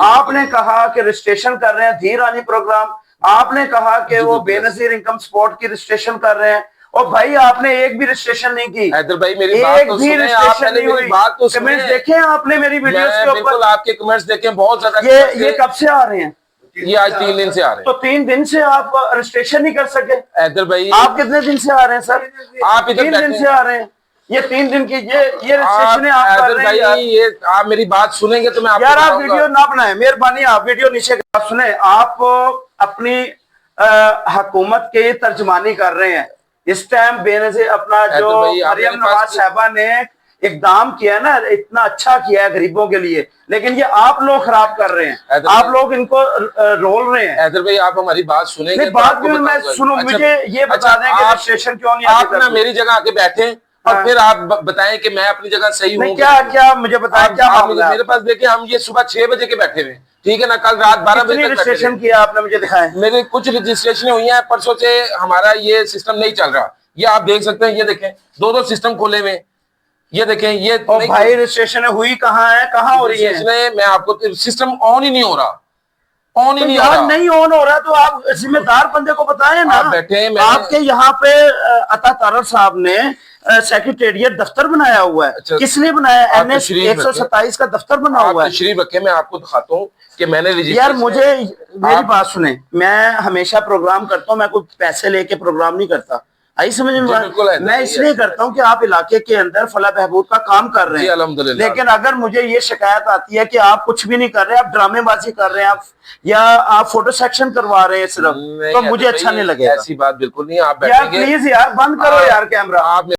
आपने कहा कि रजिस्ट्रेशन कर रहे हैं धीर रानी प्रोग्राम, आपने कहा कि वो बेनजीर इनकम सपोर्ट की रजिस्ट्रेशन कर रहे हैं, और भाई आपने एक भी रजिस्ट्रेशन नहीं की। हैदर भाई मेरी बात तो सुने, आप पहले मेरी बात तो सुने। कमेंट्स देखे आपने मेरी वीडियोस के ऊपर? बिल्कुल आपके कमेंट्स देखे, बहुत ज्यादा। ये कब से आ रहे हैं? ये आज 3 दिन से आ रहे हैं। तो 3 दिन से आप रजिस्ट्रेशन नहीं कर सके? हैदर भाई आप कितने दिन से आ रहे हैं सर? आप इधर 3 दिन से आ रहे हैं। ये 3 दिन की ये रजिस्ट्रेशन आप कर रहे हैं। ये आप मेरी बात सुनेंगे तो मैं आपको यार आप वीडियो ना बनाए, मेहरबानी आप वीडियो नीचे सुने। आप अपनी हुकूमत के तर्जमानी कर रहे हैं इस टाइम। बेनजीर अपना जो मरियम नवाज साहबा ने इकदाम किया ना, इतना अच्छा किया है गरीबों के लिए, लेकिन ये आप लोग खराब कर रहे हैं, आप लोग इनको रोल रहे हैं। हैदर भाई आप हमारी बात सुनेंगे? बात भी मैं सुनूं, मुझे ये बता दें कि रजिस्ट्रेशन क्यों नहीं? आप ना मेरी जगह आके बैठे और फिर आप बताएं कि मैं अपनी जगह सही हूँ क्या मुझे बताएं क्या मामला है? मेरे पास देखिए, हम ये सुबह 6 बजे के बैठे हुए, ठीक है ना, कल रात 12 बजे तक रजिस्ट्रेशन किया आपने, मुझे दिखाएं। मेरे कुछ रजिस्ट्रेशन हुई है, परसों से हमारा ये सिस्टम नहीं चल रहा। ये आप देख सकते हैं, ये देखें 2 सिस्टम खोले हुए, ये देखें। ये भाई रजिस्ट्रेशन हुई कहाँ है, कहाँ हो रही है? मैं आपको सिस्टम ऑन ही नहीं हो रहा, ऑन ही नहीं हो रहा। नहीं ऑन हो रहा तो आप जिम्मेदार बंदे को बताएं ना। आप बैठे, आपके यहाँ पे अता तारर साहब ने सेक्रेटेरिएट दफ्तर बनाया हुआ है। अच्छा, किसने बनाया? NS 127 का दफ्तर बना हुआ है। तशरीफ रखे, मैं आपको दिखाता हूँ कि मैंने यार मुझे मेरी बात सुने, मैं हमेशा प्रोग्राम करता हूँ, मैं कोई पैसे लेके प्रोग्राम नहीं करता, आई समझ में? मैं इसलिए करता हूँ कि आप इलाके के अंदर फलाह बहबूद का काम कर रहे हैं, लेकिन अगर मुझे ये शिकायत आती है कि आप कुछ भी नहीं कर रहे, आप ड्रामेबाजी कर रहे हैं, आप या आप फोटो सेक्शन करवा रहे हैं सिर्फ, तो मुझे अच्छा नहीं लगेगा। ऐसी बात बिल्कुल नहीं। आप यार प्लीज यार बंद करो यार कैमरा। आप